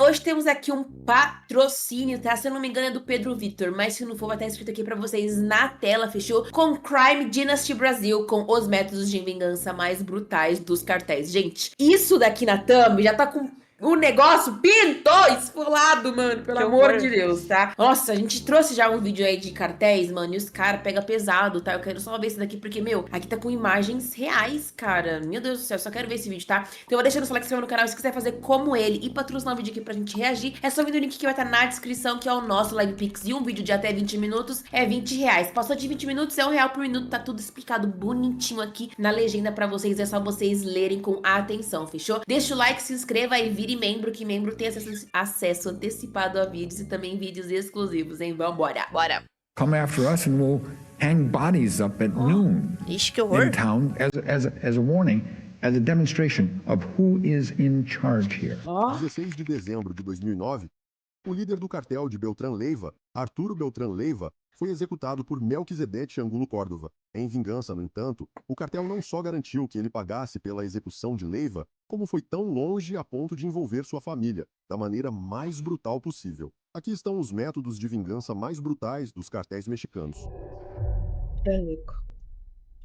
hoje temos aqui um patrocínio, tá? Se eu não me engano é do Pedro Vitor, mas se não for vai estar escrito aqui pra vocês na tela, fechou? Com Crime Dynasty Brasil, com os métodos de vingança mais brutais dos cartéis. Gente, isso daqui na thumb já tá com o negócio pintou, esfolado, mano, pelo amor de Deus, tá? Nossa, a gente trouxe já um vídeo aí de cartéis, mano, e os caras pegam pesado, tá? Eu quero só ver esse daqui, porque, meu, aqui tá com imagens reais, cara. Meu Deus do céu, só quero ver esse vídeo, tá? Então eu vou deixando o seu like, se inscreva no canal, se quiser fazer como ele e patrocinar o vídeo aqui pra gente reagir, é só vir no link que vai estar na descrição, que é o nosso Live Pix, e um vídeo de até 20 minutos é R$20. Passou de 20 minutos, é R$1 por minuto, tá tudo explicado bonitinho aqui na legenda pra vocês, é só vocês lerem com atenção, fechou? Deixa o like, se inscreva e vire membro, que membro tem acesso antecipado a vídeos e também vídeos exclusivos, hein? Vambora! Bora! Come after us and we'll hang bodies up at noon Ixi, que horror! in town as a warning, as a demonstration of who is in charge here. 16 de dezembro de 2009, o líder do cartel de Beltrán Leiva, Arturo Beltrán Leiva, foi executado por Melquisedeque Angulo Córdova. Em vingança, no entanto, o cartel não só garantiu que ele pagasse pela execução de Leiva, como foi tão longe a ponto de envolver sua família, da maneira mais brutal possível. Aqui estão os métodos de vingança mais brutais dos cartéis mexicanos.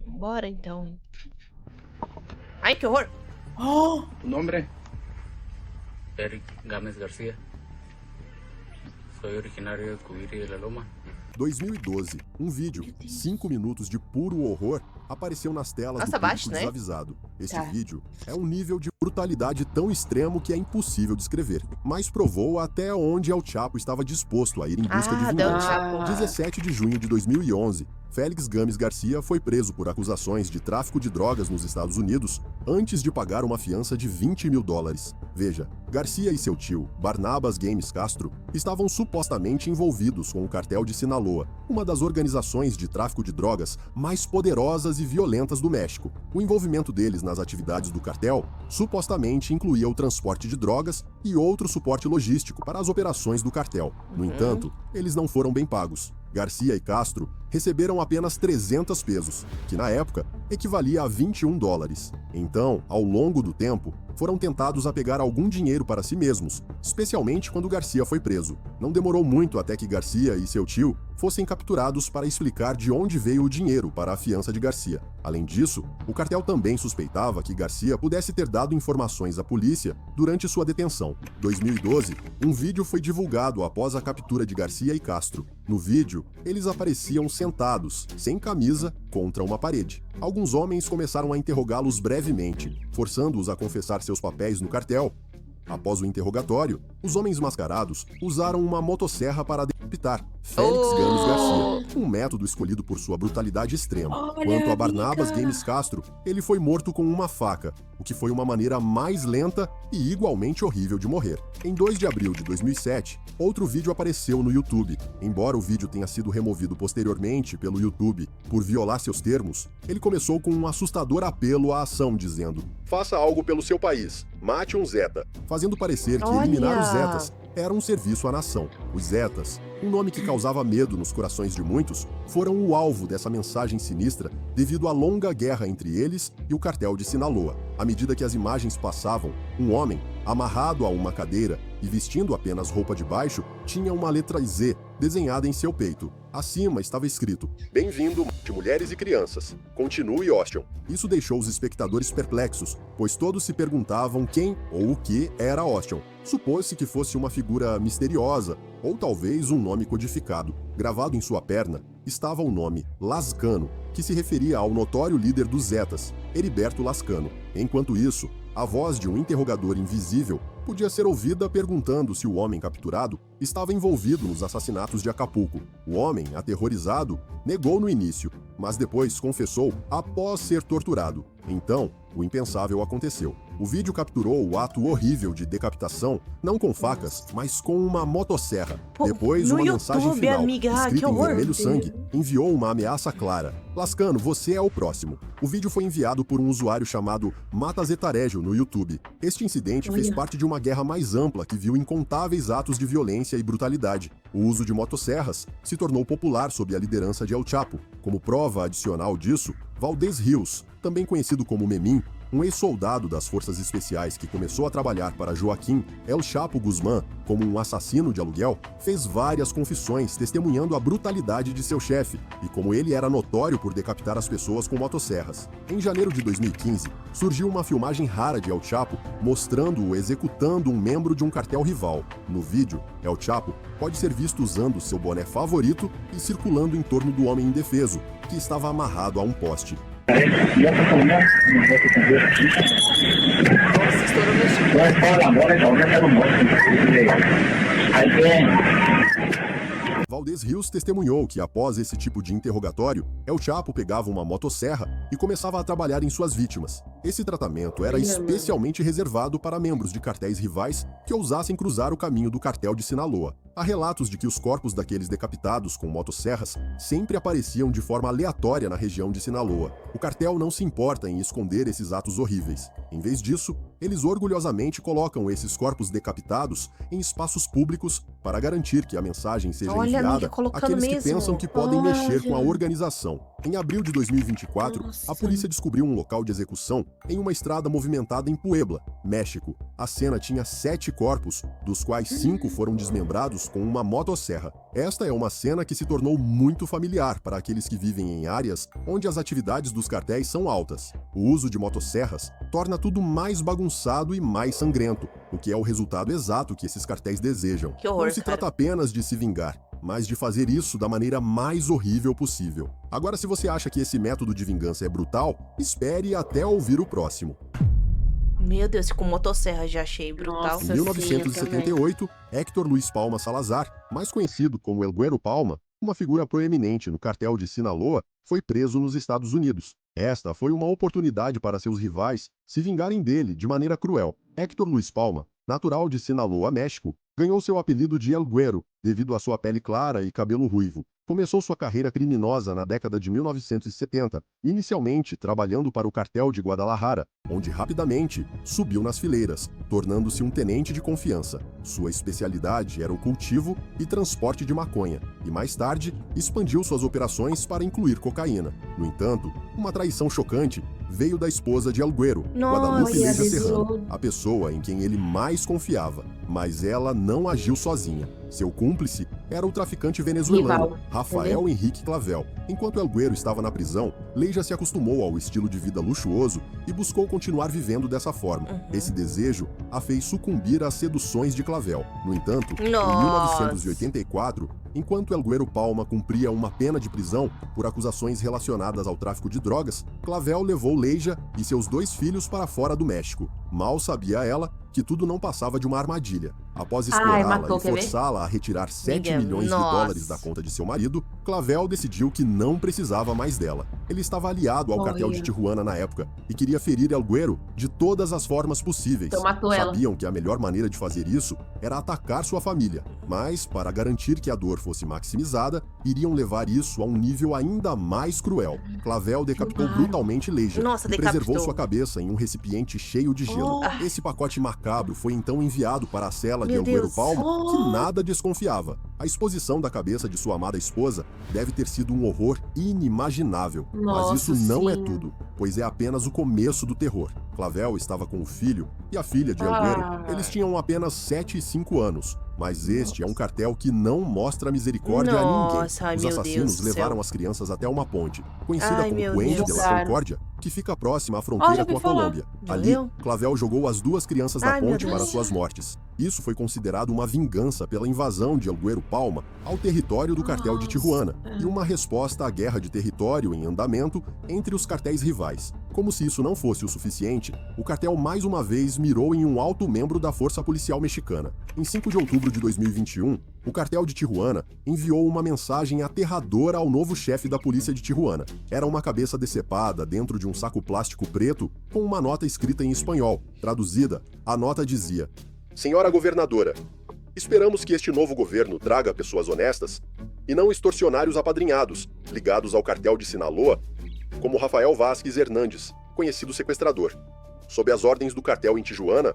Bora então. Ai, que horror! Oh! ¿Tu nombre? Eric Gámez García. Soy originario de Cubiri de la Loma. 2012, um vídeo, 5 minutos de puro horror, apareceu nas telas Nossa, do público baixo, né? desavisado. Este Tá. vídeo é um nível de brutalidade tão extremo que é impossível descrever, mas provou até onde El Chapo estava disposto a ir em busca de Del vingança. Chapo. 17 de junho de 2011, Félix Gámez Garcia foi preso por acusações de tráfico de drogas nos Estados Unidos antes de pagar uma fiança de $20 mil. Veja, Garcia e seu tio, Barnabas Games Castro, estavam supostamente envolvidos com o cartel de Sinaloa, uma das organizações de tráfico de drogas mais poderosas e violentas do México. O envolvimento deles nas atividades do cartel supostamente incluía o transporte de drogas e outro suporte logístico para as operações do cartel. No entanto, eles não foram bem pagos. Garcia e Castro receberam apenas 300 pesos, que na época equivalia a $21. Então, ao longo do tempo, foram tentados a pegar algum dinheiro para si mesmos, especialmente quando Garcia foi preso. Não demorou muito até que Garcia e seu tio fossem capturados para explicar de onde veio o dinheiro para a fiança de Garcia. Além disso, o cartel também suspeitava que Garcia pudesse ter dado informações à polícia durante sua detenção. Em 2012, um vídeo foi divulgado após a captura de Garcia e Castro. No vídeo, eles apareciam sentados, sem camisa, contra uma parede. Alguns homens começaram a interrogá-los brevemente, forçando-os a confessar seus papéis no cartel. Após o interrogatório, os homens mascarados usaram uma motosserra para decapitar Félix Gámez Garcia, um método escolhido por sua brutalidade extrema. Quanto a Barnabas Games Castro, ele foi morto com uma faca, o que foi uma maneira mais lenta e igualmente horrível de morrer. Em 2 de abril de 2007, outro vídeo apareceu no YouTube. Embora o vídeo tenha sido removido posteriormente pelo YouTube por violar seus termos, ele começou com um assustador apelo à ação, dizendo: "Faça algo pelo seu país, mate um Zeta", fazendo parecer que eliminar os Zetas era um serviço à nação. Os Zetas, um nome que causava medo nos corações de muitos, foram o alvo dessa mensagem sinistra devido à longa guerra entre eles e o cartel de Sinaloa. À medida que as imagens passavam, um homem, amarrado a uma cadeira e vestindo apenas roupa de baixo, tinha uma letra Z desenhada em seu peito. Acima estava escrito: "Bem-vindo, de mulheres e crianças. Continue, Austin." Isso deixou os espectadores perplexos, pois todos se perguntavam quem ou o que era Austin. Supôs-se que fosse uma figura misteriosa, ou talvez um nome codificado. Gravado em sua perna estava o nome Lascano, que se referia ao notório líder dos Zetas, Heriberto Lascano. Enquanto isso, a voz de um interrogador invisível podia ser ouvida perguntando se o homem capturado estava envolvido nos assassinatos de Acapulco. O homem, aterrorizado, negou no início, mas depois confessou após ser torturado. Então, o impensável aconteceu. O vídeo capturou o ato horrível de decapitação, não com facas, mas com uma motosserra. Depois, no uma mensagem YouTube, final, amiga, que escrita em horror. vermelho sangue, enviou uma ameaça clara. "Lascano, você é o próximo." O vídeo foi enviado por um usuário chamado Matazetaregio no YouTube. Este incidente fez parte de uma guerra mais ampla que viu incontáveis atos de violência e brutalidade. O uso de motosserras se tornou popular sob a liderança de El Chapo. Como prova adicional disso, Valdez Rios, também conhecido como Memim, um ex-soldado das forças especiais que começou a trabalhar para Joaquim El Chapo Guzmán como um assassino de aluguel, fez várias confissões testemunhando a brutalidade de seu chefe e como ele era notório por decapitar as pessoas com motosserras. Em janeiro de 2015, surgiu uma filmagem rara de El Chapo mostrando-o executando um membro de um cartel rival. No vídeo, El Chapo pode ser visto usando seu boné favorito e circulando em torno do homem indefeso, que estava amarrado a um poste. Nossa, estourou meu chip. Valdez Rios testemunhou que após esse tipo de interrogatório, El Chapo pegava uma motosserra e começava a trabalhar em suas vítimas. Esse tratamento era especialmente reservado para membros de cartéis rivais que ousassem cruzar o caminho do cartel de Sinaloa. Há relatos de que os corpos daqueles decapitados com motosserras sempre apareciam de forma aleatória na região de Sinaloa. O cartel não se importa em esconder esses atos horríveis. Em vez disso, eles orgulhosamente colocam esses corpos decapitados em espaços públicos para garantir que a mensagem seja enviada àqueles que pensam que podem mexer com a organização. Em abril de 2024, a polícia descobriu um local de execução em uma estrada movimentada em Puebla, México. A cena tinha 7 corpos, dos quais 5 foram desmembrados com uma motosserra. Esta é uma cena que se tornou muito familiar para aqueles que vivem em áreas onde as atividades dos cartéis são altas. O uso de motosserras torna tudo mais bagunçado e mais sangrento, o que é o resultado exato que esses cartéis desejam. Que horror, Não se trata apenas de se vingar, mas de fazer isso da maneira mais horrível possível. Agora, se você acha que esse método de vingança é brutal, espere até ouvir o próximo. Meu Deus, com motosserra já achei brutal. Nossa. Em 1978, Héctor Luiz Palma Salazar, mais conhecido como El Güero Palma, uma figura proeminente no cartel de Sinaloa, foi preso nos Estados Unidos. Esta foi uma oportunidade para seus rivais se vingarem dele de maneira cruel. Héctor Luiz Palma, natural de Sinaloa, México, ganhou seu apelido de El Güero devido à sua pele clara e cabelo ruivo. Começou sua carreira criminosa na década de 1970, inicialmente trabalhando para o cartel de Guadalajara, onde rapidamente subiu nas fileiras, tornando-se um tenente de confiança. Sua especialidade era o cultivo e transporte de maconha, e mais tarde expandiu suas operações para incluir cocaína. No entanto, uma traição chocante veio da esposa de El Güero, Guadalupe Nossa, Leija avisou. Serrano, a pessoa em quem ele mais confiava. Mas ela não agiu sozinha. Seu cúmplice era o traficante venezuelano, Rival. Rafael Henrique Clavel. Enquanto El Güero estava na prisão, Leija se acostumou ao estilo de vida luxuoso e buscou continuar vivendo dessa forma. Esse desejo a fez sucumbir às seduções de Clavel. No entanto, em Nossa. 1984, enquanto El Güero Palma cumpria uma pena de prisão por acusações relacionadas ao tráfico de drogas, Clavel levou Leija e seus 2 filhos para fora do México. Mal sabia ela que tudo não passava de uma armadilha. Após explorá-la matou, e quer ver? forçá-la a retirar 7 Amiga, milhões de nossa. dólares da conta de seu marido, Clavel decidiu que não precisava mais dela. Ele estava aliado ao cartel de Olha. Tijuana na época e queria ferir El Güero de todas as formas possíveis. Então matou ela. Sabiam que a melhor maneira de fazer isso era atacar sua família, mas, para garantir que a dor fosse maximizada, iriam levar isso a um nível ainda mais cruel. Clavel decapitou brutalmente Leija Nossa, e preservou decapitou. sua cabeça em um recipiente cheio de gelo. Esse pacote macabro foi então enviado para a cela de Meu El Güero Deus. Palma, que nada desconfiava. A exposição da cabeça de sua amada esposa deve ter sido um horror inimaginável. Nossa, Mas isso não é sim. tudo, pois é apenas o começo do terror. Clavel estava com o filho e a filha de El Güero. Eles tinham apenas 7 e 5 anos. Mas este é um cartel que não mostra misericórdia a ninguém. Nossa, ai, Os meu assassinos Deus do levaram céu. as crianças até uma ponte, conhecida Ai, como meu Puente Deus. de la Concórdia, que fica próxima à já fronteira ouvi com a falar. Colômbia. Já Ali, viu? Clavel jogou as 2 crianças da Ai, meu ponte Deus. para suas mortes. Isso foi considerado uma vingança pela invasão de El Güero Palma ao território do cartel de Tijuana e uma resposta à guerra de território em andamento entre os cartéis rivais. Como se isso não fosse o suficiente, o cartel mais uma vez mirou em um alto membro da Força Policial Mexicana. Em 5 de outubro de 2021, o cartel de Tijuana enviou uma mensagem aterradora ao novo chefe da polícia de Tijuana. Era uma cabeça decepada dentro de um saco plástico preto com uma nota escrita em espanhol. Traduzida, a nota dizia: Senhora governadora, esperamos que este novo governo traga pessoas honestas e não extorsionários apadrinhados, ligados ao cartel de Sinaloa, como Rafael Vázquez Hernández, conhecido sequestrador. Sob as ordens do cartel em Tijuana,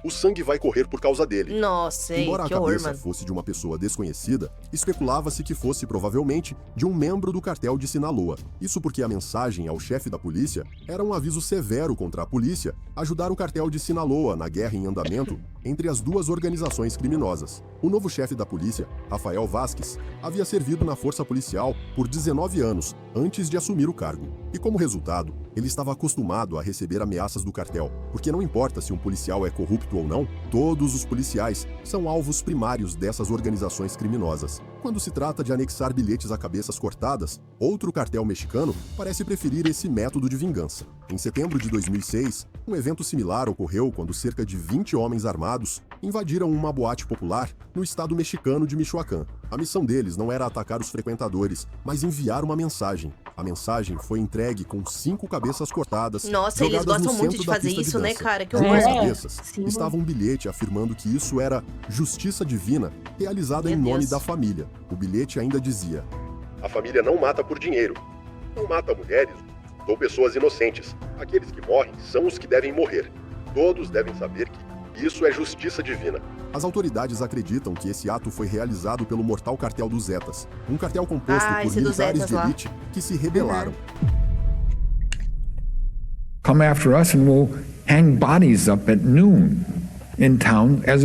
o sangue vai correr por causa dele. Nossa, ei, Embora a que horror, cabeça mano. fosse de uma pessoa desconhecida, especulava-se que fosse provavelmente de um membro do cartel de Sinaloa. Isso porque a mensagem ao chefe da polícia era um aviso severo contra a polícia ajudar o cartel de Sinaloa na guerra em andamento entre as duas organizações criminosas. O novo chefe da polícia, Rafael Vasquez, havia servido na força policial por 19 anos antes de assumir o cargo. E como resultado, ele estava acostumado a receber ameaças do cartel, porque não importa se um policial é corrupto ou não, todos os policiais são alvos primários dessas organizações criminosas. Quando se trata de anexar bilhetes a cabeças cortadas, outro cartel mexicano parece preferir esse método de vingança. Em setembro de 2006, um evento similar ocorreu quando cerca de 20 homens armados invadiram uma boate popular no estado mexicano de Michoacán. A missão deles não era atacar os frequentadores, mas enviar uma mensagem. A mensagem foi entregue com 5 cabeças cortadas. Nossa, eles jogadas gostam no muito centro de da fazer pista de isso, né, dança. cara? Que Sobre horror. as cabeças sim. estava um bilhete afirmando que isso era justiça divina realizada Meu em nome Deus. da família. O bilhete ainda dizia: a família não mata por dinheiro, não mata mulheres ou pessoas inocentes. Aqueles que morrem são os que devem morrer. Todos devem saber que isso é justiça divina. As autoridades acreditam que esse ato foi realizado pelo mortal cartel dos Zetas, um cartel composto por esse dos militares Zetas de lá. elite que se rebelaram. Come after us and we'll hang bodies up at noon in town as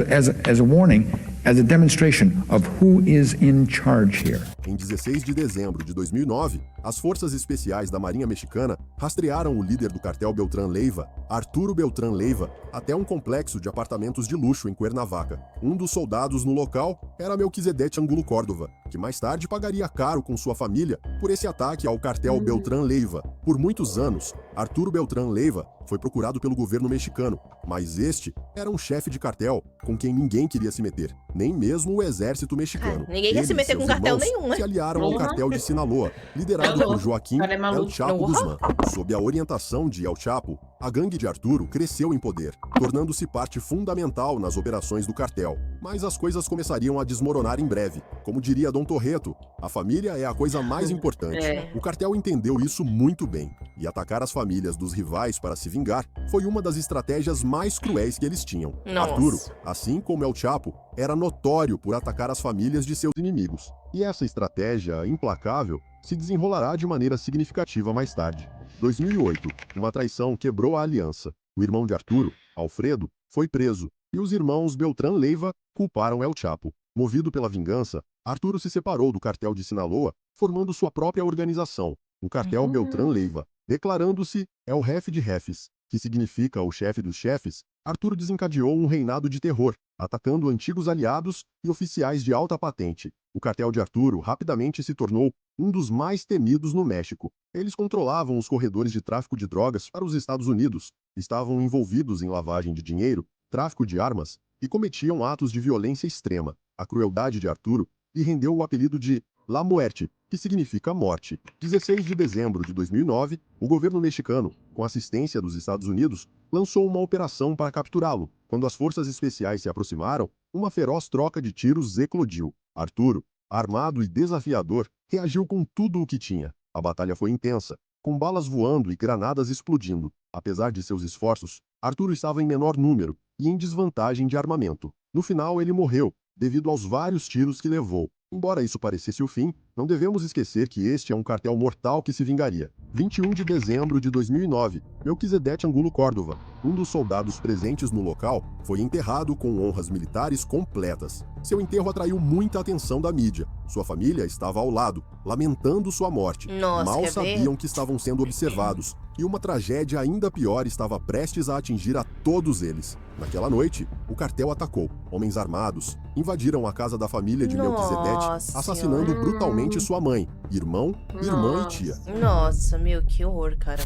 a warning, as a demonstration of who is in charge here. Em 16 de dezembro de 2009, as forças especiais da Marinha Mexicana rastrearam o líder do cartel Beltrán Leiva, Arturo Beltrán Leiva, até um complexo de apartamentos de luxo em Cuernavaca. Um dos soldados no local era Melquisedete Angulo Córdova, que mais tarde pagaria caro com sua família por esse ataque ao cartel Beltrán Leiva. Por muitos anos, Arturo Beltrán Leiva foi procurado pelo governo mexicano, mas este era um chefe de cartel com quem ninguém queria se meter, nem mesmo o exército mexicano. Ninguém quer se Ele e meter com seus cartel irmãos nenhum, né? se aliaram ao Uhum. cartel de Sinaloa, liderado por Joaquim Cara, é maluco. El Chapo Uhum. Guzmán. Sob a orientação de El Chapo, a gangue de Arturo cresceu em poder, tornando-se parte fundamental nas operações do cartel. Mas as coisas começariam a desmoronar em breve. Como diria Dom Torreto, a família é a coisa mais importante. É. O cartel entendeu isso muito bem, e atacar as famílias dos rivais para se vingar foi uma das estratégias mais cruéis que eles tinham. Nossa. Arturo, assim como El Chapo, era notório por atacar as famílias de seus inimigos. E essa estratégia implacável se desenrolará de maneira significativa mais tarde. 2008, uma traição quebrou a aliança. O irmão de Arturo, Alfredo, foi preso, e os irmãos Beltrán Leiva culparam El Chapo. Movido pela vingança, Arturo se separou do cartel de Sinaloa, formando sua própria organização, o cartel Beltrán Leiva. Declarando-se El Jefe de Jefes, que significa o chefe dos chefes, Arturo desencadeou um reinado de terror, atacando antigos aliados e oficiais de alta patente. O cartel de Arturo rapidamente se tornou um dos mais temidos no México. Eles controlavam os corredores de tráfico de drogas para os Estados Unidos, estavam envolvidos em lavagem de dinheiro, tráfico de armas e cometiam atos de violência extrema. A crueldade de Arturo lhe rendeu o apelido de La Muerte, que significa morte. 16 de dezembro de 2009, o governo mexicano, com assistência dos Estados Unidos, lançou uma operação para capturá-lo. Quando as forças especiais se aproximaram, uma feroz troca de tiros eclodiu. Arturo, armado e desafiador, reagiu com tudo o que tinha. A batalha foi intensa, com balas voando e granadas explodindo. Apesar de seus esforços, Arturo estava em menor número e em desvantagem de armamento. No final, ele morreu, devido aos vários tiros que levou. Embora isso parecesse o fim, não devemos esquecer que este é um cartel mortal que se vingaria. 21 de dezembro de 2009, Melquisedete Angulo Córdova, um dos soldados presentes no local, foi enterrado com honras militares completas. Seu enterro atraiu muita atenção da mídia. Sua família estava ao lado, lamentando sua morte. Nossa, Mal quer ver? sabiam que estavam sendo observados, e uma tragédia ainda pior estava prestes a atingir a todos eles. Naquela noite, o cartel atacou. Homens armados invadiram a casa da família de Melquisedete, Nossa assassinando Senhora. brutalmente sua mãe, irmão, irmã e Nossa. tia. Nossa, meu, que horror, cara.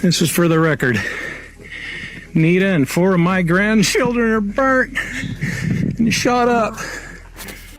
This is for the record. Nita and 4 of my grandchildren are burnt and shot up.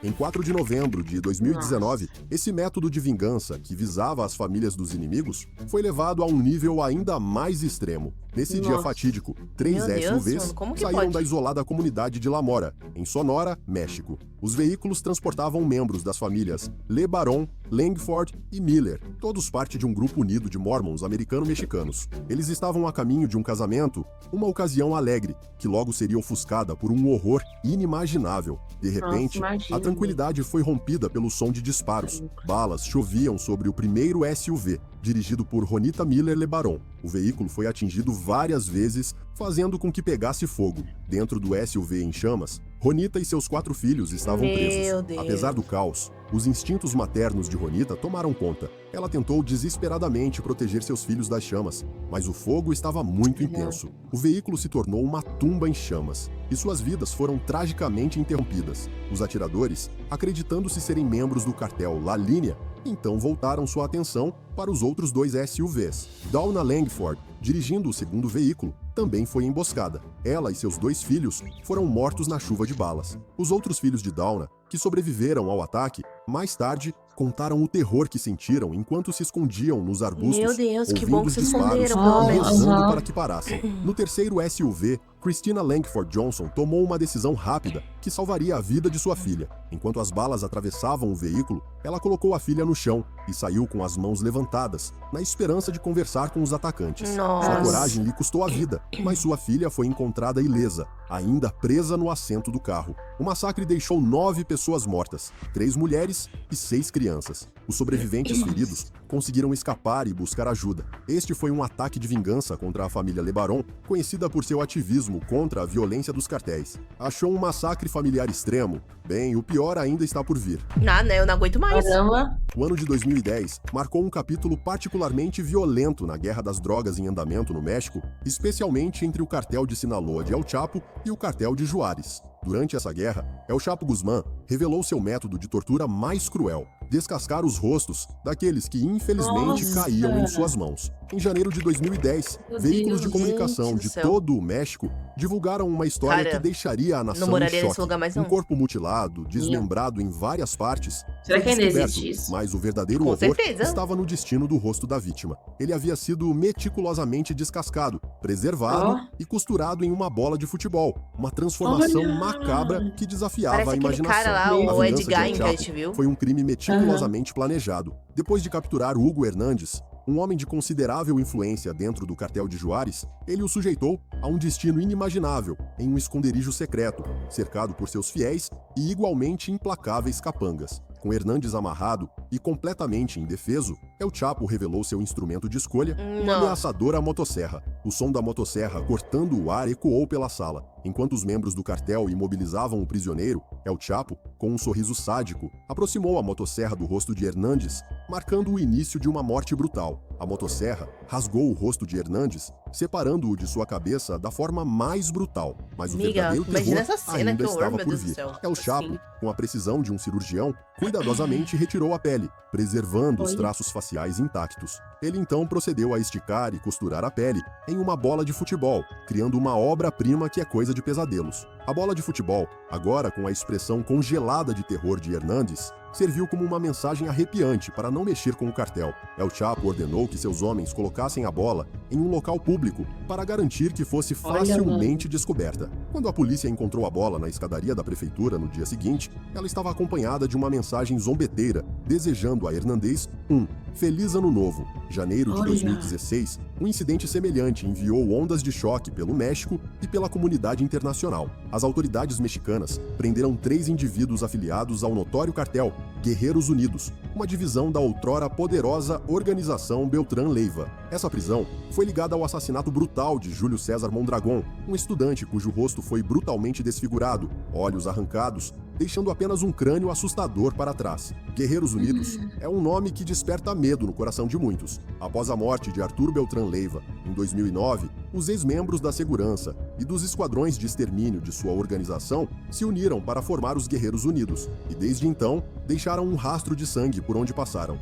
Em 4 de novembro de 2019, esse método de vingança, que visava as famílias dos inimigos, foi levado a um nível ainda mais extremo. Nesse dia Nossa. fatídico, 3 Meu Deus, SUVs mano, como que saíram pode? da isolada comunidade de La Mora, em Sonora, México. Os veículos transportavam membros das famílias LeBaron, Langford e Miller, todos parte de um grupo unido de mormons americano-mexicanos. Eles estavam a caminho de um casamento, uma ocasião alegre, que logo seria ofuscada por um horror inimaginável. De repente, imagina, a tranquilidade foi rompida pelo som de disparos. Balas choviam sobre o primeiro SUV, dirigido por Ronita Miller LeBaron. O veículo foi atingido várias vezes, fazendo com que pegasse fogo. Dentro do SUV em chamas, Ronita e seus 4 filhos estavam Meu presos. Deus. Apesar do caos, os instintos maternos de Ronita tomaram conta. Ela tentou desesperadamente proteger seus filhos das chamas, mas o fogo estava muito intenso. O veículo se tornou uma tumba em chamas, e suas vidas foram tragicamente interrompidas. Os atiradores, acreditando-se serem membros do cartel La Línea, então voltaram sua atenção para os outros 2 SUVs. Dawna Langford, dirigindo o segundo veículo, também foi emboscada. Ela e seus 2 filhos foram mortos na chuva de balas. Os outros filhos de Dawna, que sobreviveram ao ataque, mais tarde contaram o terror que sentiram enquanto se escondiam nos arbustos, Meu Deus, que ouvindo bom que os se disparos esconderam, pelo e menos. rezando para que parassem. No terceiro SUV, Christina Langford Johnson tomou uma decisão rápida que salvaria a vida de sua filha. Enquanto as balas atravessavam o veículo, ela colocou a filha no chão e saiu com as mãos levantadas, na esperança de conversar com os atacantes. Nossa. Sua coragem lhe custou a vida, mas sua filha foi encontrada ilesa, ainda presa no assento do carro. O massacre deixou 9 pessoas mortas, 3 mulheres e 6 crianças. Os sobreviventes feridos conseguiram escapar e buscar ajuda. Este foi um ataque de vingança contra a família LeBaron, conhecida por seu ativismo contra a violência dos cartéis. Achou um massacre familiar extremo? Bem, o pior ainda está por vir. Ah, né? Eu não aguento mais. Caramba. O ano de 2010 marcou um capítulo particularmente violento na guerra das drogas em andamento no México, especialmente entre o cartel de Sinaloa de El Chapo e o cartel de Juárez. Durante essa guerra, El Chapo Guzmán revelou seu método de tortura mais cruel: descascar os rostos daqueles que infelizmente Nossa. caíam em suas mãos. Em janeiro de 2010, Meu veículos de Deus, comunicação gente do de céu. todo o México divulgaram uma história Cara, que deixaria a nação não em moraria nesse choque. lugar mais Um não. corpo mutilado, desmembrado em várias partes. Será foi que ainda descoberto, existe isso? mas o verdadeiro Com horror certeza. estava no destino do rosto da vítima. Ele havia sido meticulosamente descascado, preservado Ó. e costurado em uma bola de futebol. Uma transformação Olha! macabra que desafiava Parece a aquele imaginação. cara lá, A o vingança Ed de El Gein, que a Chapo gente viu. foi um crime meticulosamente planejado. Depois de capturar Hugo Hernandes, um homem de considerável influência dentro do cartel de Juárez, ele o sujeitou a um destino inimaginável em um esconderijo secreto, cercado por seus fiéis e igualmente implacáveis capangas. Com Hernandes amarrado e completamente indefeso, El Chapo revelou seu instrumento de escolha, uma Não. ameaçadora motosserra. O som da motosserra cortando o ar ecoou pela sala. Enquanto os membros do cartel imobilizavam o prisioneiro, El Chapo, com um sorriso sádico, aproximou a motosserra do rosto de Hernandes, marcando o início de uma morte brutal. A motosserra rasgou o rosto de Hernandes, separando-o de sua cabeça da forma mais brutal. Mas o Amiga, verdadeiro imagina terror essa cena, ainda que horror, estava meu por Deus do vir. céu. El Chapo, Sim. com a precisão de um cirurgião, cuidadosamente retirou a pele, preservando os Oi. traços faciais intactos. Ele então procedeu a esticar e costurar a pele em uma bola de futebol, criando uma obra-prima que é coisa de pesadelos. A bola de futebol, agora com a expressão congelada de terror de Hernandes, serviu como uma mensagem arrepiante para não mexer com o cartel. El Chapo ordenou que seus homens colocassem a bola em um local público para garantir que fosse Olha, facilmente descoberta. Quando a polícia encontrou a bola na escadaria da prefeitura no dia seguinte, ela estava acompanhada de uma mensagem zombeteira, desejando a Hernandes um Feliz Ano Novo. Janeiro de Olha. 2016, um incidente semelhante enviou ondas de choque pelo México e pela comunidade internacional. As autoridades mexicanas prenderam 3 indivíduos afiliados ao notório cartel Guerreiros Unidos, uma divisão da outrora poderosa Organização Beltrán Leiva. Essa prisão foi ligada ao assassinato brutal de Júlio César Mondragón, um estudante cujo rosto foi brutalmente desfigurado, olhos arrancados, deixando apenas um crânio assustador para trás. Guerreiros Unidos é um nome que desperta medo no coração de muitos. Após a morte de Arthur Beltrán Leiva, em 2009, os ex-membros da segurança e dos esquadrões de extermínio de sua organização se uniram para formar os Guerreiros Unidos, e desde então deixaram um rastro de sangue por onde passaram.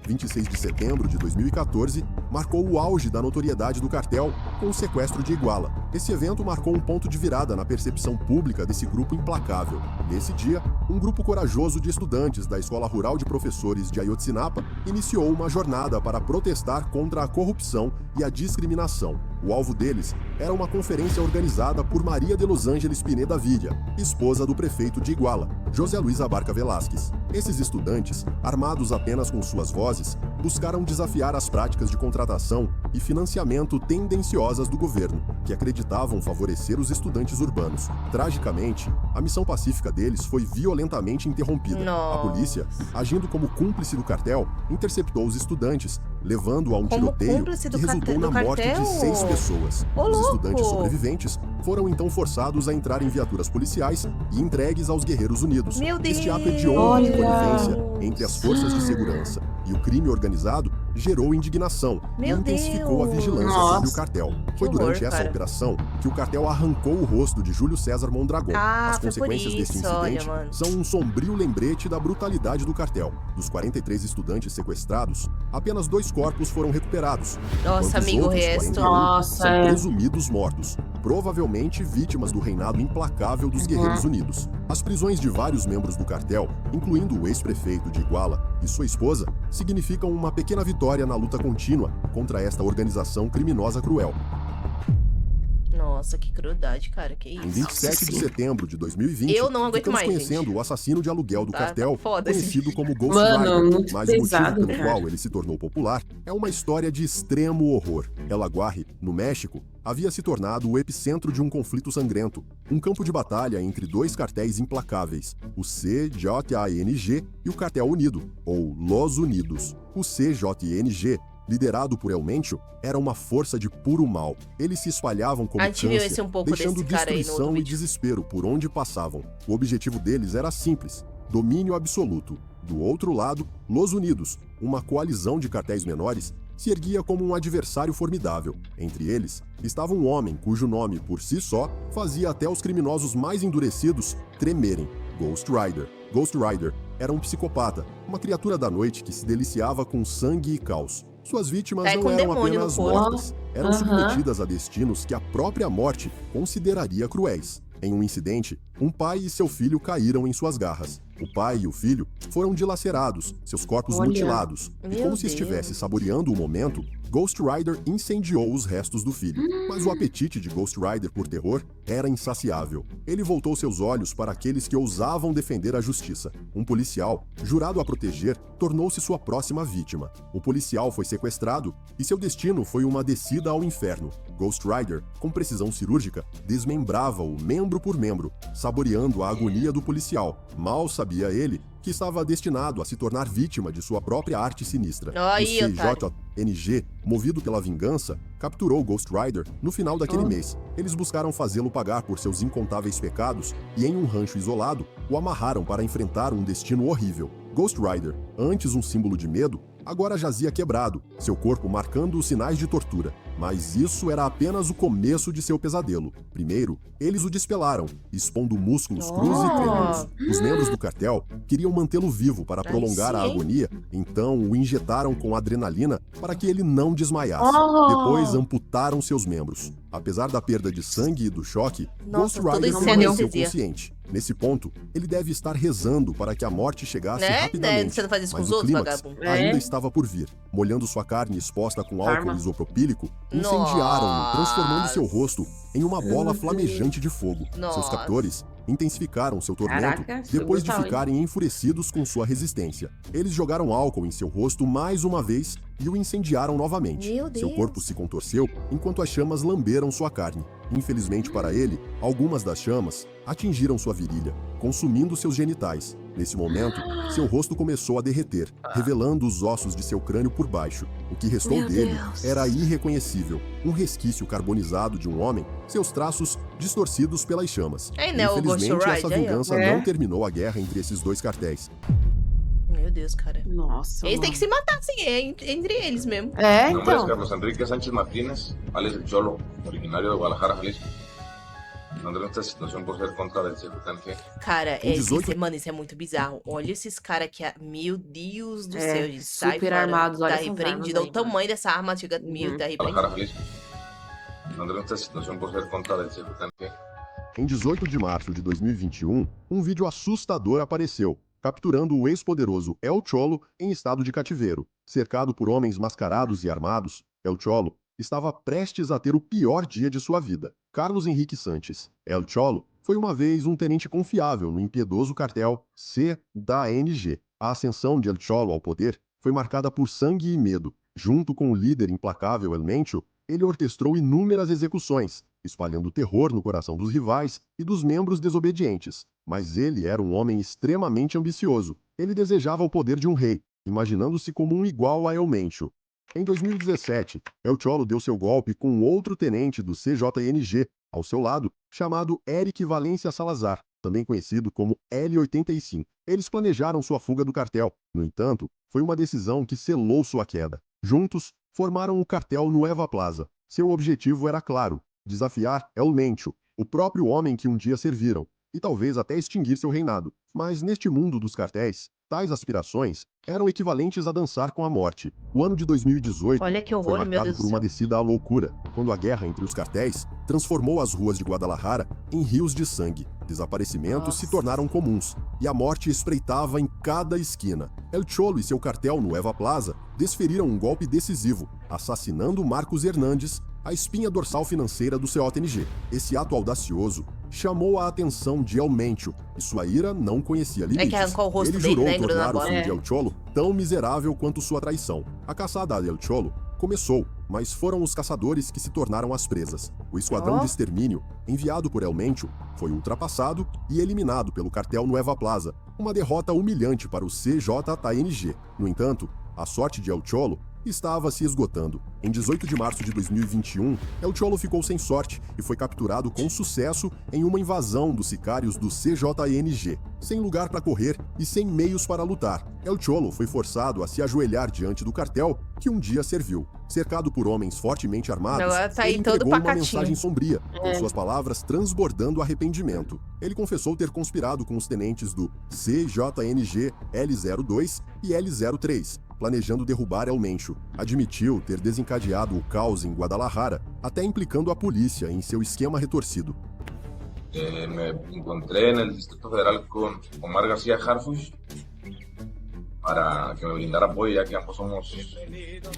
26 de setembro de 2014 marcou o auge da notoriedade do cartel com o sequestro de Iguala. Esse evento marcou um ponto de virada na percepção pública desse grupo implacável. Nesse dia, um grupo corajoso de estudantes da Escola Rural de Professores de Ayotzinapa iniciou uma jornada para protestar contra a corrupção e a discriminação. O alvo deles era uma conferência organizada por Maria de Los Angeles Pineda Villa, esposa do prefeito de Iguala, José Luiz Abarca Velásquez. Esses estudantes, armados apenas com suas vozes, buscaram desafiar as práticas de contratação e financiamento tendenciosas do governo, que acreditavam favorecer os estudantes urbanos. Tragicamente, a missão pacífica deles foi violentamente interrompida. A polícia, agindo como cúmplice do cartel, interceptou os estudantes, levando a um tiroteio que resultou na morte de 6 pessoas. Os estudantes sobreviventes foram então forçados a entrar em viaturas policiais e entregues aos Guerreiros Unidos. Este ato hediondo de conivência entre as forças de segurança e o crime organizado gerou indignação e intensificou a vigilância sobre o cartel. Foi durante essa operação que o cartel arrancou o rosto de Júlio César Mondragón. As consequências desse incidente são um sombrio lembrete da brutalidade do cartel. Dos 43 estudantes sequestrados, apenas 2 corpos foram recuperados. Nossa, amigo, o resto... são presumidos mortos, provavelmente vítimas do reinado implacável dos Guerreiros Unidos. As prisões de vários membros do cartel, incluindo o ex-prefeito de Iguala e sua esposa, significam uma pequena vitória na luta contínua contra esta organização criminosa cruel. Nossa, que crueldade, cara, que isso. Em 27 de setembro de 2020, eu não aguento mais, conhecendo gente. o assassino de aluguel do cartel, foda, conhecido como Ghost Mano, Rider, muito mas o motivo pesado, pelo qual ele se tornou popular é uma história de extremo horror. El Aguarre, no México, havia se tornado o epicentro de um conflito sangrento, um campo de batalha entre 2 cartéis implacáveis, o CJNG e o Cartel Unido, ou Los Unidos. O CJNG, liderado por El Mencho, era uma força de puro mal. Eles se espalhavam como câncer, deixando destruição e desespero por onde passavam. O objetivo deles era simples: domínio absoluto. Do outro lado, Los Unidos, uma coalizão de cartéis menores, se erguia como um adversário formidável. Entre eles, estava um homem cujo nome, por si só, fazia até os criminosos mais endurecidos tremerem: Ghost Rider. Ghost Rider era um psicopata, uma criatura da noite que se deliciava com sangue e caos. Suas vítimas não eram apenas mortas, eram submetidas a destinos que a própria morte consideraria cruéis. Em um incidente, um pai e seu filho caíram em suas garras. O pai e o filho foram dilacerados, seus corpos mutilados, e como se estivesse saboreando o momento, Ghost Rider incendiou os restos do filho. Mas o apetite de Ghost Rider por terror era insaciável. Ele voltou seus olhos para aqueles que ousavam defender a justiça. Um policial, jurado a proteger, tornou-se sua próxima vítima. O policial foi sequestrado e seu destino foi uma descida ao inferno. Ghost Rider, com precisão cirúrgica, desmembrava-o membro por membro, saboreando a agonia do policial. Mal sabia ele que estava destinado a se tornar vítima de sua própria arte sinistra. O CJNG, movido pela vingança, capturou Ghost Rider no final daquele mês. Eles buscaram fazê-lo pagar por seus incontáveis pecados e, em um rancho isolado, o amarraram para enfrentar um destino horrível. Ghost Rider, antes um símbolo de medo, agora jazia quebrado, seu corpo marcando os sinais de tortura. Mas isso era apenas o começo de seu pesadelo. Primeiro, eles o despelaram, expondo músculos crus e trêmulos. Os membros do cartel queriam mantê-lo vivo para prolongar a agonia, então o injetaram com adrenalina para que ele não desmaiasse. Depois amputaram seus membros. Apesar da perda de sangue e do choque, Ghost Rider permaneceu consciente. Nesse ponto, ele deve estar rezando para que a morte chegasse rapidamente. Você não faz isso com mas os o outros, clímax vagabundo? ainda estava por vir. Molhando sua carne exposta com álcool isopropílico, incendiaram-no, transformando seu rosto em uma bola flamejante de fogo. Seus captores intensificaram seu tormento depois de ficarem enfurecidos com sua resistência. Eles jogaram álcool em seu rosto mais uma vez e o incendiaram novamente. Seu corpo se contorceu enquanto as chamas lamberam sua carne. Infelizmente para ele, algumas das chamas atingiram sua virilha, consumindo seus genitais. Nesse momento, seu rosto começou a derreter, revelando os ossos de seu crânio por baixo. O que restou dele era irreconhecível, um resquício carbonizado de um homem, seus traços distorcidos pelas chamas. Infelizmente, essa vingança não terminou a guerra entre esses 2 cartéis. Meu Deus, cara. Nossa, eles têm que se matar, assim, entre eles mesmo. Mi nombre es Carlos Enrique Sánchez Martínez, alias El Cholo, originario de Guadalajara, Jalisco. Encontré esta situación por ser contra del circunstante. Cara, mano, isso é muito bizarro. Olha esses caras aqui, meu Deus do céu, gente. Super armados, olha tá repreendido. Olha o tamanho dessa arma, chega, meu, tá repreendido. Guadalajara, Jalisco. mantendo esta situación por ser contra del CJNG. Em 18 de março de 2021, um vídeo assustador apareceu, capturando o ex-poderoso El Cholo em estado de cativeiro. Cercado por homens mascarados e armados, El Cholo estava prestes a ter o pior dia de sua vida. Carlos Henrique Sanches. El Cholo foi uma vez um tenente confiável no impiedoso cartel CDANG. A ascensão de El Cholo ao poder foi marcada por sangue e medo. Junto com o líder implacável El Mencho, ele orquestrou inúmeras execuções, espalhando terror no coração dos rivais e dos membros desobedientes. Mas ele era um homem extremamente ambicioso. Ele desejava o poder de um rei, imaginando-se como um igual a El Mencho. Em 2017, El Cholo deu seu golpe com outro tenente do CJNG ao seu lado, chamado Eric Valência Salazar, também conhecido como L85. Eles planejaram sua fuga do cartel. No entanto, foi uma decisão que selou sua queda. Juntos, formaram o cartel Nueva Plaza. Seu objetivo era claro: desafiar El Mencho, o próprio homem que um dia serviram, e talvez até extinguir seu reinado. Mas neste mundo dos cartéis, tais aspirações eram equivalentes a dançar com a morte. O ano de 2018 Olha que foi horror, meu marcado Deus por do uma céu. descida à loucura, quando a guerra entre os cartéis transformou as ruas de Guadalajara em rios de sangue. Desaparecimentos se tornaram comuns, e a morte espreitava em cada esquina. El Cholo e seu cartel Nueva Plaza desferiram um golpe decisivo, assassinando Marcos Hernandes, a espinha dorsal financeira do COTNG. Esse ato audacioso chamou a atenção de El Mencho, e sua ira não conhecia limites. que arrancou o rosto Ele dele, jurou né, grudou na tornar o bola. fim de El Cholo tão miserável quanto sua traição. A caçada a El Cholo começou, mas foram os caçadores que se tornaram as presas. O esquadrão de extermínio, enviado por El Mencho, foi ultrapassado e eliminado pelo cartel Nueva Plaza, uma derrota humilhante para o CJNG. No entanto, a sorte de El Cholo estava se esgotando. Em 18 de março de 2021, El Cholo ficou sem sorte e foi capturado com sucesso em uma invasão dos sicários do CJNG. Sem lugar para correr e sem meios para lutar, El Cholo foi forçado a se ajoelhar diante do cartel que um dia serviu. Cercado por homens fortemente armados, Agora tá aí ele todo entregou uma pacatinho. mensagem sombria, com suas palavras transbordando arrependimento. Ele confessou ter conspirado com os tenentes do CJNG L02 e L03, planejando derrubar El Mencho. Admitiu ter desencadeado o caos em Guadalajara, até implicando a polícia em seu esquema retorcido. Me encontré en el Distrito Federal con Omar García Harfuch para que me brindara apoyo, ya que ambos somos...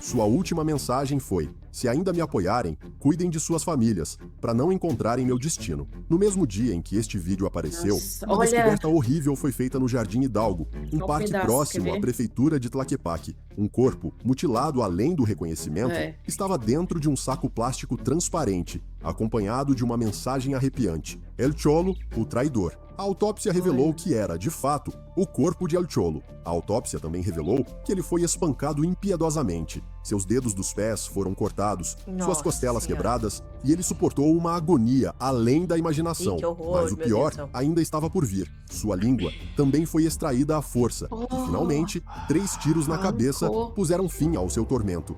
Sua última mensagem foi: se ainda me apoiarem, cuidem de suas famílias, para não encontrarem meu destino. No mesmo dia em que este vídeo apareceu, Nossa, uma olha. descoberta horrível foi feita no Jardim Hidalgo, um Olha o parque pedaço, próximo quer ver? à prefeitura de Tlaquepaque. Um corpo, mutilado além do reconhecimento, estava dentro de um saco plástico transparente, acompanhado de uma mensagem arrepiante: El Cholo, o traidor. A autópsia revelou que era, de fato, o corpo de El Cholo. A autópsia também revelou que ele foi espancado impiedosamente. Seus dedos dos pés foram cortados, suas Nossa costelas Senhora. quebradas, e ele suportou uma agonia além da imaginação. Ih, que horror, Mas o meu pior Deus do céu. ainda estava por vir. Sua língua também foi extraída à força. E, finalmente, 3 tiros na cabeça puseram fim ao seu tormento.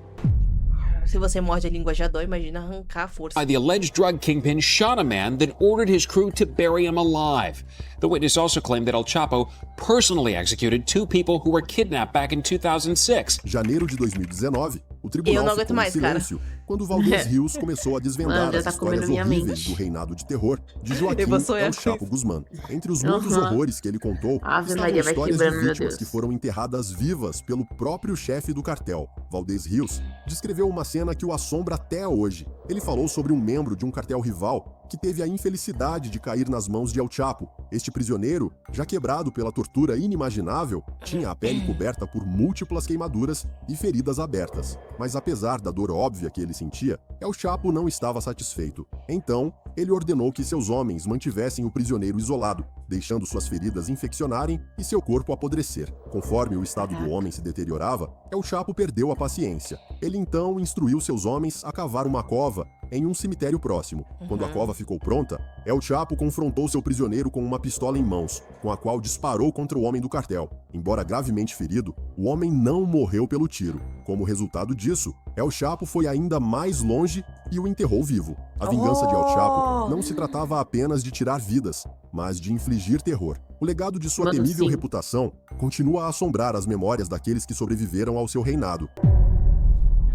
Se você morde a língua já dói, imagina arrancar a força. The alleged drug kingpin shot a man, then ordered his crew to bury him alive. The witness also claimed that El Chapo personally executed 2 people who were kidnapped back in 2006. Janeiro de 2019, o Eu tribunal não aguento ficou mais, em cara. silêncio quando Valdez Rios começou a desvendar Mano, já as tá comendo histórias minha horríveis mente. do reinado de terror de Joaquim Eu vou sonhar El com Chapo Guzmán. Entre os muitos Aham. horrores que ele contou, Ave estavam Maria, vai histórias quebrando, de meu vítimas Deus. que foram enterradas vivas pelo próprio chefe do cartel. Valdez Rios descreveu uma cena que o assombra até hoje. Ele falou sobre um membro de um cartel rival que teve a infelicidade de cair nas mãos de El Chapo. Este prisioneiro, já quebrado pela tortura inimaginável, tinha a pele coberta por múltiplas queimaduras e feridas abertas. Mas apesar da dor óbvia que ele sentia, El Chapo não estava satisfeito. Então, ele ordenou que seus homens mantivessem o prisioneiro isolado, deixando suas feridas infeccionarem e seu corpo apodrecer. Conforme o estado do homem se deteriorava, El Chapo perdeu a paciência. Ele então instruiu seus homens a cavar uma cova em um cemitério próximo. Quando a cova ficou pronta, El Chapo confrontou seu prisioneiro com uma pistola em mãos, com a qual disparou contra o homem do cartel. Embora gravemente ferido, o homem não morreu pelo tiro. Como resultado disso, El Chapo foi ainda mais longe e o enterrou vivo. A vingança de El Chapo não se tratava apenas de tirar vidas, mas de infligir terror. O legado de sua Mano, temível sim. reputação continua a assombrar as memórias daqueles que sobreviveram ao seu reinado.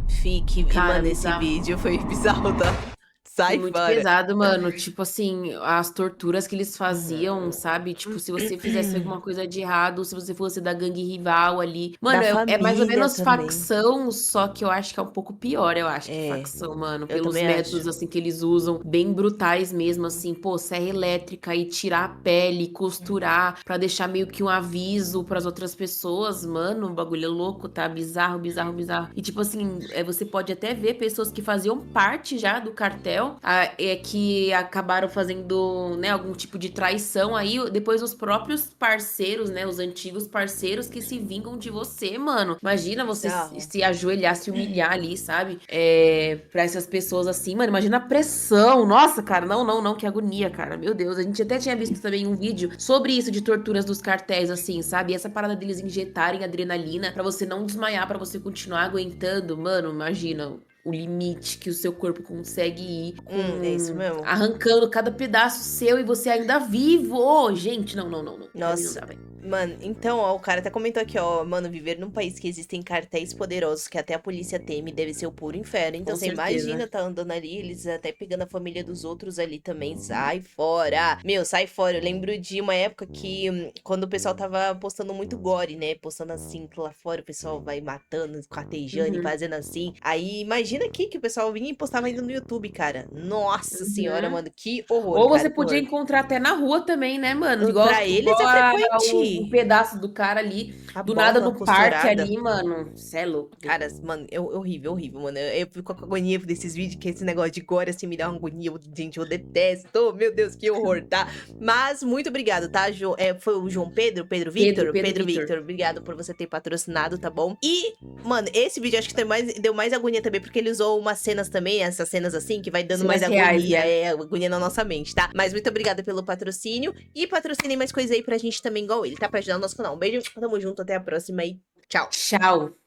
Fique, Cara, mano, esse bizarro. vídeo foi bizarro, tá? Sai Muito fora. pesado, mano. Tipo assim, as torturas que eles faziam, sabe? Tipo, se você fizesse alguma coisa de errado, se você fosse da gangue rival ali. Mano, Da é mais ou família menos também. facção, só que eu acho que é um pouco pior, eu acho, que É, facção, mano. eu Pelos também métodos, acho. assim, que eles usam, bem brutais mesmo, assim. Pô, serra elétrica e tirar a pele, costurar, pra deixar meio que um aviso pras outras pessoas. Mano, o bagulho é louco, tá? Bizarro, bizarro, bizarro. E tipo assim, você pode até ver pessoas que faziam parte já do cartel, que acabaram fazendo, né, algum tipo de traição aí, depois os próprios parceiros, né, os antigos parceiros que se vingam de você, mano. Imagina você Bizarro. se ajoelhar, se humilhar ali, sabe? Pra essas pessoas assim, mano, imagina a pressão. Nossa, cara, não, não, não, que agonia, cara. Meu Deus, a gente até tinha visto também um vídeo sobre isso de torturas dos cartéis, assim, sabe? E essa parada deles injetarem adrenalina pra você não desmaiar, pra você continuar aguentando, mano, imagina o limite que o seu corpo consegue ir É isso com mesmo. arrancando cada pedaço seu e você ainda vivo. Ô, gente, não, não, não, não. Pra mim não Nossa, dá, velho. mano, então, ó, o cara até comentou aqui, ó, mano, viver num país que existem cartéis poderosos que até a polícia teme deve ser o puro inferno. Então, Com você certeza. imagina tá andando ali, eles até pegando a família dos outros ali também, sai fora. Meu, sai fora. Eu lembro de uma época que, quando o pessoal tava postando muito gore, né, postando assim, que lá fora o pessoal vai matando, esquartejando e Uhum. fazendo assim. Aí, imagina aqui que o pessoal vinha e postava ainda no YouTube, cara. Nossa senhora, Uhum. mano, que horror, Ou cara, você que podia horror. encontrar até na rua também, né, mano? Pra eles é Um frequente. pedaço do cara ali, A do nada bola no parque costurada. ali, mano. Cê é louco. Cara, mano, horrível, horrível, mano. Eu fico com agonia desses vídeos, que esse negócio de gore, assim, me dá uma agonia. Gente, eu detesto. Meu Deus, que horror, tá? Mas, muito obrigado, tá, João? Foi o João Pedro? Pedro Victor? Pedro Victor, Victor. obrigado por você ter patrocinado, tá bom? E, mano, esse vídeo acho que deu mais agonia também, porque ele usou umas cenas também, essas cenas assim, que vai dando mais Cenas reais, agonia. né? Agonia na nossa mente, tá? Mas muito obrigada pelo patrocínio. E patrocinem mais coisas aí pra gente também, igual ele, tá? Pra ajudar o nosso canal. Um beijo, tamo junto, até a próxima e tchau. Tchau.